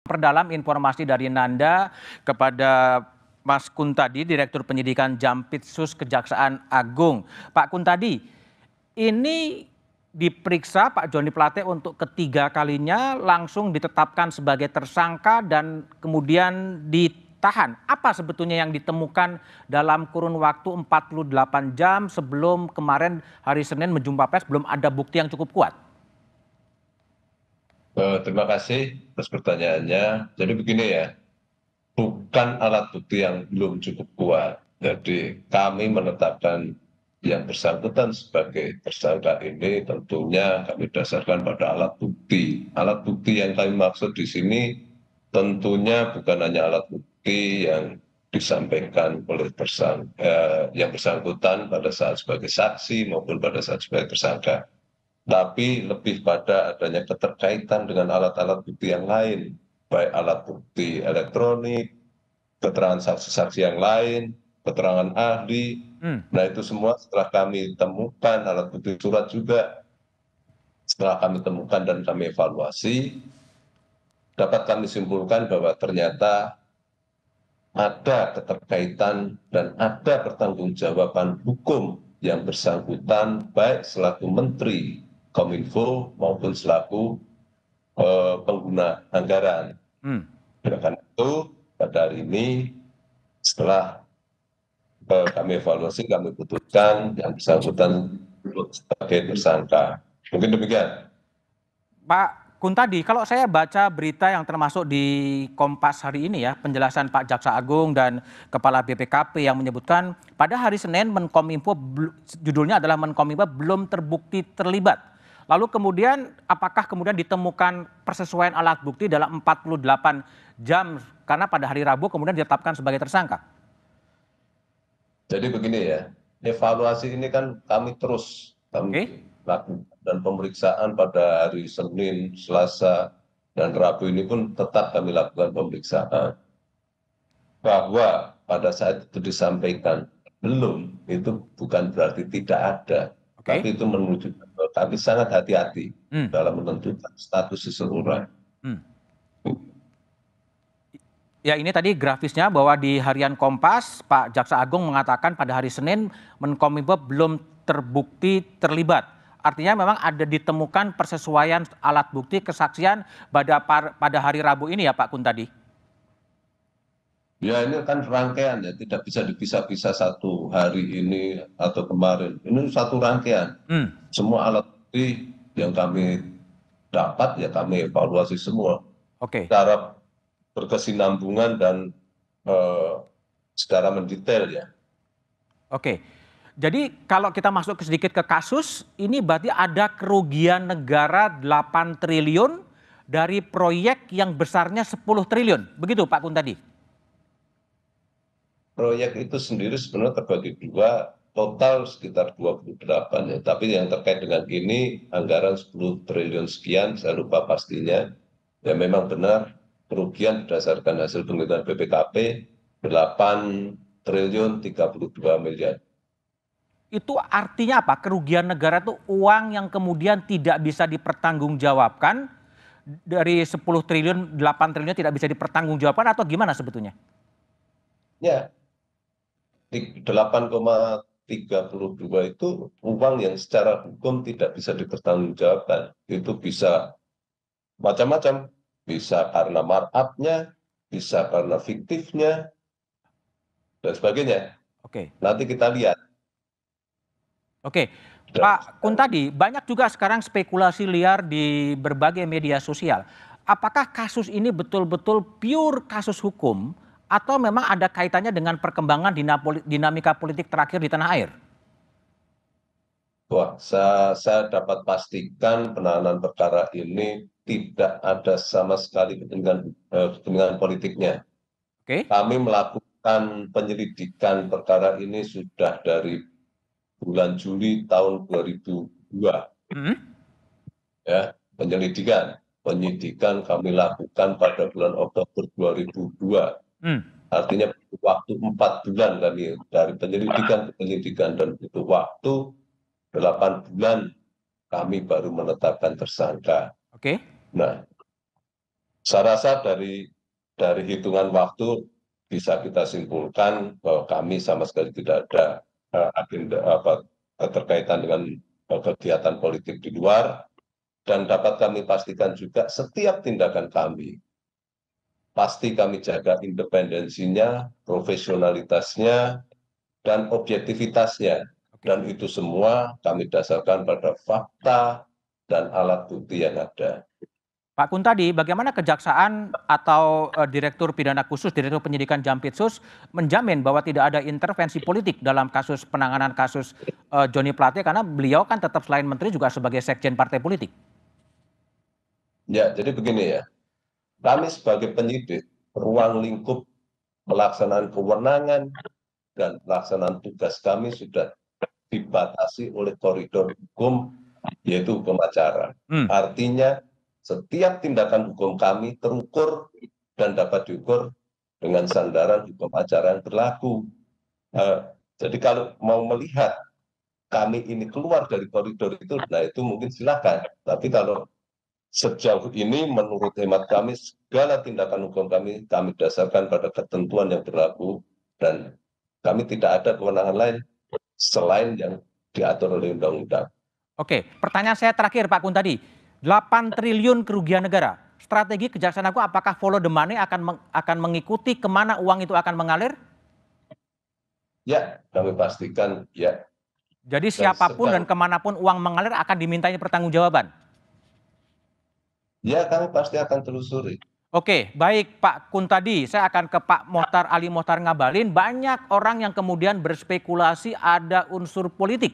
Perdalam informasi dari Nanda kepada Mas Kuntadi, Direktur Penyidikan Jampitsus Kejaksaan Agung. Pak Kuntadi, ini diperiksa Pak Joni Plate untuk ketiga kalinya langsung ditetapkan sebagai tersangka dan kemudian ditahan. Apa sebetulnya yang ditemukan dalam kurun waktu 48 jam sebelum kemarin hari Senin menjumpa pers, belum ada bukti yang cukup kuat? Terima kasih atas pertanyaannya. Jadi begini ya, bukan alat bukti yang belum cukup kuat. Jadi kami menetapkan yang bersangkutan sebagai tersangka ini tentunya kami dasarkan pada alat bukti. Alat bukti yang kami maksud di sini tentunya bukan hanya alat bukti yang disampaikan oleh yang bersangkutan pada saat sebagai saksi maupun pada saat sebagai tersangka, tapi lebih pada adanya keterkaitan dengan alat-alat bukti yang lain, baik alat bukti elektronik, keterangan saksi-saksi yang lain, keterangan ahli. Hmm. Nah, itu semua setelah kami temukan, alat bukti surat juga setelah kami temukan dan kami evaluasi, dapat kami simpulkan bahwa ternyata ada keterkaitan dan ada pertanggungjawaban hukum yang bersangkutan baik selaku Menteri Kominfo maupun selaku pengguna anggaran. Hmm. Karena itu pada hari ini setelah kami evaluasi, kami putuskan yang bersangkutan sebagai tersangka. Mungkin demikian. Pak Kuntadi, kalau saya baca berita yang termasuk di Kompas hari ini ya, penjelasan Pak Jaksa Agung dan Kepala BPKP yang menyebutkan pada hari Senin Menkominfo, judulnya adalah Menkominfo belum terbukti terlibat. Lalu kemudian apakah kemudian ditemukan persesuaian alat bukti dalam 48 jam karena pada hari Rabu kemudian ditetapkan sebagai tersangka? Jadi begini ya, evaluasi ini kan kami Oke. lakukan, dan pemeriksaan pada hari Senin, Selasa, dan Rabu ini pun tetap kami lakukan pemeriksaan. Bahwa pada saat itu disampaikan belum, itu bukan berarti tidak ada, Oke. tapi itu menunjukkan bahwa kami sangat hati-hati Hmm. dalam menentukan status seseorang. Hmm. Ya, ini tadi grafisnya bahwa di harian Kompas, Pak Jaksa Agung mengatakan pada hari Senin Menkominfo belum terbukti terlibat. Artinya memang ada ditemukan persesuaian alat bukti kesaksian pada hari Rabu ini ya Pak Kuntadi. Ya, ini kan rangkaian ya, tidak bisa dipisah-pisah satu hari ini atau kemarin. Ini satu rangkaian. Hmm. Semua alat bukti yang kami dapat ya kami evaluasi semua Oke. secara berkesinambungan dan eh, secara mendetail ya. Oke. Jadi kalau kita masuk sedikit ke kasus, ini berarti ada kerugian negara 8 triliun dari proyek yang besarnya 10 triliun. Begitu Pak Kuntadi? Proyek itu sendiri sebenarnya terbagi dua, total sekitar 28 ya. Tapi yang terkait dengan ini anggaran 10 triliun sekian, saya lupa pastinya. Ya memang benar kerugian berdasarkan hasil penghitungan BPKP 8 triliun 32 miliar. Itu artinya apa? Kerugian negara itu uang yang kemudian tidak bisa dipertanggungjawabkan dari 10 triliun, 8 triliun tidak bisa dipertanggungjawabkan atau gimana sebetulnya? Ya, 8,32 itu uang yang secara hukum tidak bisa dipertanggungjawabkan. Itu bisa macam-macam, bisa karena markup-nya, bisa karena fiktifnya, dan sebagainya. Oke. Nanti kita lihat. Oke. Dan Pak Kuntadi, banyak juga sekarang spekulasi liar di berbagai media sosial. Apakah kasus ini betul-betul pure kasus hukum atau memang ada kaitannya dengan perkembangan dinamika politik terakhir di tanah air? wah, saya dapat pastikan penanganan perkara ini tidak ada sama sekali kepentingan politiknya. Oke. Kami melakukan penyelidikan perkara ini sudah dari bulan Juli tahun 2002. Hmm. Ya, penyidikan kami lakukan pada bulan Oktober 2002. Hmm. Artinya butuh waktu 4 bulan kami dari penyelidikan ke penyelidikan, dan butuh waktu 8 bulan kami baru menetapkan tersangka. Oke. Nah, Saya rasa dari hitungan waktu bisa kita simpulkan bahwa kami sama sekali tidak ada agenda keterkaitan dengan kegiatan politik di luar, dan dapat kami pastikan juga setiap tindakan kami pasti kami jaga independensinya, profesionalitasnya, dan objektivitasnya. Oke. Dan itu semua kami dasarkan pada fakta dan alat bukti yang ada. Pak Kuntadi, bagaimana Kejaksaan atau Direktur Pidana Khusus, Direktur Penyidikan Jampitsus menjamin bahwa tidak ada intervensi politik dalam kasus penanganan kasus Joni Plate, karena beliau kan tetap selain menteri juga sebagai sekjen partai politik. Ya, jadi begini ya, kami sebagai penyidik, ruang lingkup pelaksanaan kewenangan dan pelaksanaan tugas kami sudah dibatasi oleh koridor hukum, yaitu hukum acara. Hmm. Artinya, setiap tindakan hukum kami terukur dan dapat diukur dengan sandaran hukum acara yang berlaku. Jadi kalau mau melihat kami ini keluar dari koridor itu, nah itu mungkin silakan. Tapi kalau sejauh ini menurut hemat kami, segala tindakan hukum kami dasarkan pada ketentuan yang berlaku, dan kami tidak ada kewenangan lain selain yang diatur oleh undang-undang. Oke, pertanyaan saya terakhir Pak Kuntadi, 8 triliun kerugian negara. Strategi Kejaksaan Agung apakah follow the money akan mengikuti kemana uang itu akan mengalir? Ya, kami pastikan ya. Jadi Dan siapapun dan kemanapun uang mengalir akan dimintai pertanggungjawaban. ya, kami pasti akan telusuri. Oke, baik Pak Kuntadi, saya akan ke Pak Ali Mohtar Ngabalin. Banyak orang yang kemudian berspekulasi ada unsur politik